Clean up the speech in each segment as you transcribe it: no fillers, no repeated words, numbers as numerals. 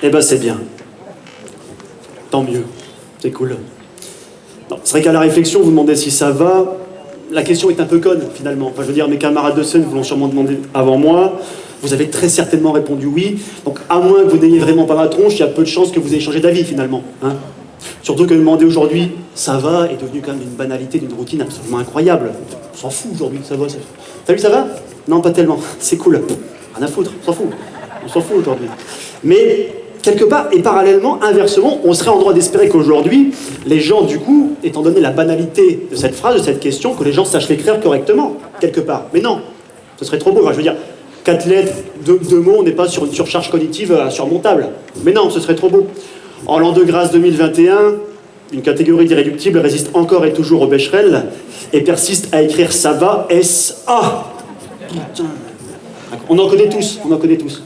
Eh ben c'est bien. Tant mieux. C'est cool. C'est vrai qu'à la réflexion, vous demandez si ça va. La question est un peu conne, finalement. Enfin, je veux dire, mes camarades de scène vous l'ont sûrement demandé avant moi. Vous avez très certainement répondu oui. Donc, à moins que vous n'ayez vraiment pas la tronche, il y a peu de chances que vous ayez changé d'avis, finalement. Hein. Surtout que demander aujourd'hui « ça va » est devenu quand même une banalité, d'une routine absolument incroyable. On s'en fout aujourd'hui, ça va. T'as vu, ça va? Non, pas tellement. C'est cool. Rien à foutre, on s'en fout. On s'en fout aujourd'hui. Mais, quelque part, et parallèlement, inversement, on serait en droit d'espérer qu'aujourd'hui, les gens, du coup, étant donné la banalité de cette phrase, de cette question, que les gens sachent l'écrire correctement, quelque part. Mais non, ce serait trop beau. Enfin, je veux dire, 4 lettres, 2 mots, on n'est pas sur une surcharge cognitive insurmontable. Mais non, ce serait trop beau. En l'an de grâce 2021, une catégorie d'irréductibles résiste encore et toujours au Becherel et persiste à écrire ça va, S-A. Putain. On en connaît tous,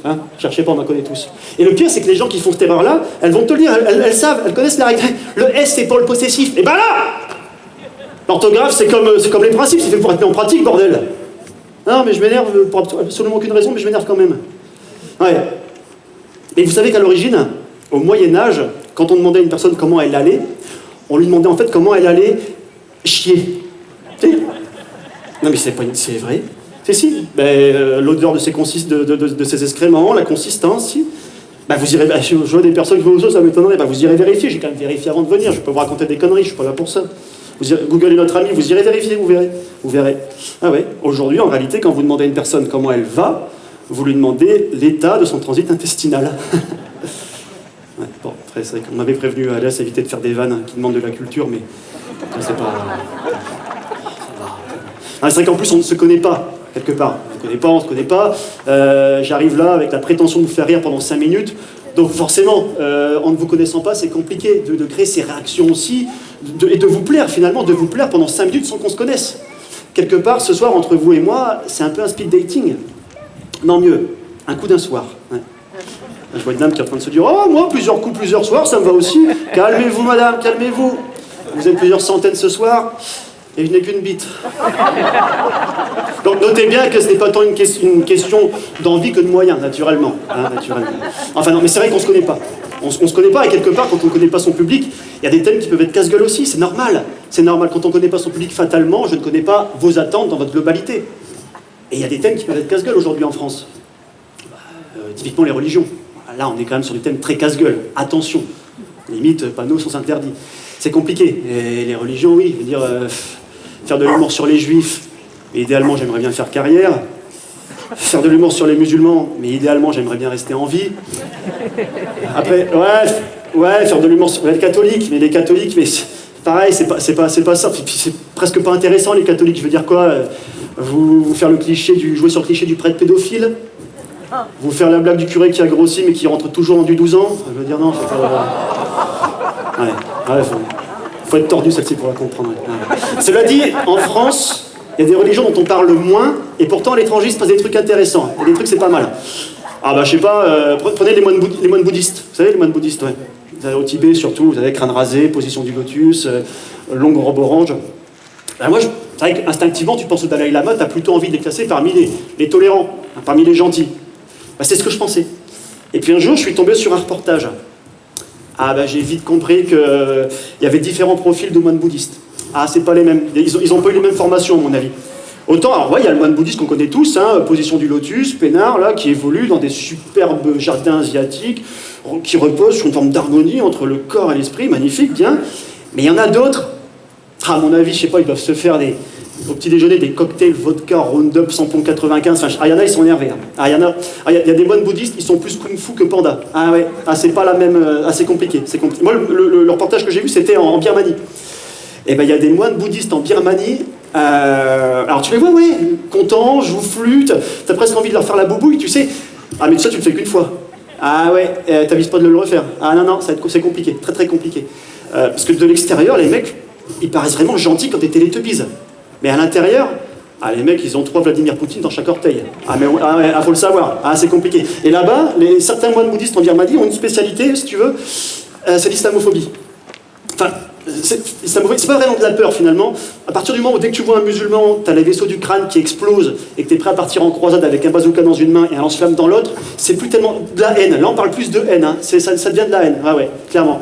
hein. Cherchez pas, on en connaît tous. Et le pire, c'est que les gens qui font cette erreur-là, elles vont te le dire, elles savent, elles connaissent la règle. Le S, c'est pour le possessif. Et ben là, l'orthographe, c'est comme les principes, c'est fait pour être mis en pratique, bordel. Non, mais je m'énerve pour absolument aucune raison, mais je m'énerve quand même. Ouais. Et vous savez qu'à l'origine, au Moyen-Âge, quand on demandait à une personne comment elle allait, on lui demandait en fait comment elle allait chier. Non, mais c'est vrai. Si. Ben, l'odeur de ses excréments, la consistance, si. Ben, vous irez, je vois des personnes qui font ça, ça m'étonnerait. Ben, vous irez vérifier, j'ai quand même vérifié avant de venir, je peux vous raconter des conneries, je suis pas là pour ça. Googlez notre ami, vous irez vérifier, vous verrez. Vous verrez. Ah ouais, aujourd'hui, en réalité, quand vous demandez à une personne comment elle va, vous lui demandez l'état de son transit intestinal. Ouais, bon, après, c'est vrai qu'on m'avait prévenu à Alès éviter de faire des vannes qui demandent de la culture, mais c'est pas... Ah, c'est vrai qu'en plus, on ne se connaît pas, quelque part. On se connaît pas. J'arrive là avec la prétention de vous faire rire pendant 5 minutes. Donc forcément, en ne vous connaissant pas, c'est compliqué de créer ces réactions aussi, et de vous plaire finalement, de vous plaire pendant 5 minutes sans qu'on se connaisse. Quelque part, ce soir, entre vous et moi, c'est un peu un speed dating. Non, mieux, un coup d'un soir. Ouais. Je vois une dame qui est en train de se dire « Oh, moi, plusieurs coups, plusieurs soirs, ça me va aussi. Calmez-vous, madame, calmez-vous. Vous êtes plusieurs centaines ce soir, et je n'ai qu'une bite. » Donc notez bien que ce n'est pas tant une question d'envie que de moyens, naturellement. Hein, naturellement. Enfin non, mais c'est vrai qu'on ne se connaît pas. On se connaît pas, et quelque part, quand on ne connaît pas son public, il y a des thèmes qui peuvent être casse-gueule aussi, c'est normal. C'est normal, quand on ne connaît pas son public, fatalement, je ne connais pas vos attentes dans votre globalité. Et il y a des thèmes qui peuvent être casse-gueule aujourd'hui en France. Typiquement les religions. Là, on est quand même sur des thèmes très casse-gueule. Attention, limite, panneaux sont interdits. C'est compliqué. Et les religions, oui, je veux dire, faire de l'humour sur les juifs, mais idéalement, j'aimerais bien faire carrière. Faire de l'humour sur les musulmans, mais idéalement, j'aimerais bien rester en vie. Après, ouais, faire de l'humour sur les catholiques, mais pareil, c'est pas ça. C'est presque pas intéressant, les catholiques. Je veux dire quoi, vous faire jouer sur le cliché du prêtre pédophile. Vous faire la blague du curé qui a grossi mais qui rentre toujours en du 12 ans. Je veux dire, non, c'est pas... Ouais, faut être tordu celle-ci pour la comprendre. Ouais. Cela dit, en France, il y a des religions dont on parle moins, et pourtant à l'étranger, il se passe des trucs intéressants. Il y a des trucs, c'est pas mal. Ah bah, je sais pas, prenez les moines bouddhistes. Vous savez, les moines bouddhistes, ouais. Vous avez au Tibet, surtout, vous avez crâne rasé, position du lotus, longue robe orange. Ben moi, c'est vrai qu'instinctivement, tu penses au Dalai Lama, t'as plutôt envie de les classer parmi les tolérants, parmi les gentils. Ben, c'est ce que je pensais. Et puis un jour, je suis tombé sur un reportage. Ah ben j'ai vite compris qu'il y avait différents profils de moines bouddhistes. Ah, c'est pas les mêmes. Ils ont pas eu les mêmes formations, à mon avis. Autant, alors ouais, il y a le moine bouddhiste qu'on connaît tous, hein, position du lotus, peinard, là, qui évolue dans des superbes jardins asiatiques, qui reposent sur une forme d'harmonie entre le corps et l'esprit, magnifique, bien. Mais il y en a d'autres, à mon avis, je sais pas, ils doivent se faire au petit déjeuner des cocktails vodka, Roundup, Sampon 95, enfin, il y en a, ils sont énervés. Hein. Il y a des moines bouddhistes, ils sont plus kung-fu que panda. Ah ouais, c'est pas la même, c'est compliqué. Moi, le reportage que j'ai vu, c'était en Birmanie. Et ben, il y a des moines bouddhistes en Birmanie. Alors tu les vois, ouais, contents, jouent flûte, t'as presque envie de leur faire la boubouille, tu sais. Ah mais ça tu le fais qu'une fois. Ah ouais, t'avises pas de le refaire. Ah non, c'est compliqué, très très compliqué. Parce que de l'extérieur, les mecs, ils paraissent vraiment gentils quand t'es Télétubbies. Mais à l'intérieur, les mecs, ils ont 3 Vladimir Poutine dans chaque orteil. Faut le savoir. Ah, c'est compliqué. Et là-bas, certains moines bouddhistes en Birmanie ont une spécialité, si tu veux, c'est l'islamophobie. Enfin, C'est pas vraiment de la peur finalement. À partir du moment où dès que tu vois un musulman, t'as les vaisseaux du crâne qui explosent et que t'es prêt à partir en croisade avec un bazooka dans une main et un lance-flamme dans l'autre, c'est plus tellement de la haine. Là on parle plus de haine, hein. Ça devient de la haine. Ah ouais, clairement.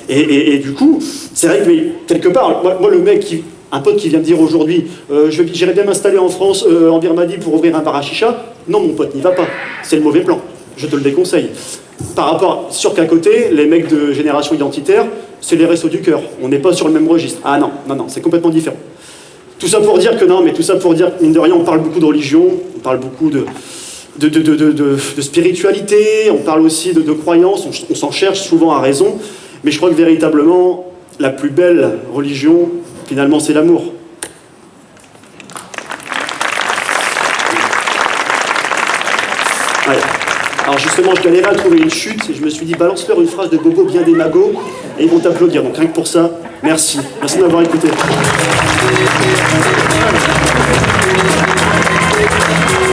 Et du coup, c'est vrai que mais, quelque part, moi le mec un pote qui vient me dire aujourd'hui j'irais bien m'installer en France, en Birmanie pour ouvrir un bar à chicha, non mon pote, n'y va pas. C'est le mauvais plan. Je te le déconseille. Par rapport, sûr qu'à côté, les mecs de génération identitaire, c'est les restos du cœur. On n'est pas sur le même registre. Ah non, c'est complètement différent. Tout ça pour dire que non, mais tout ça pour dire, mine de rien, on parle beaucoup de religion, on parle beaucoup de spiritualité, on parle aussi de croyance, on s'en cherche souvent à raison, mais je crois que véritablement, la plus belle religion, finalement, c'est l'amour. Ouais. Alors justement, je galérais à trouver une chute et je me suis dit, balance-leur une phrase de Bobo bien démago et ils vont t'applaudir. Donc rien que pour ça, merci. Merci de m'avoir écouté.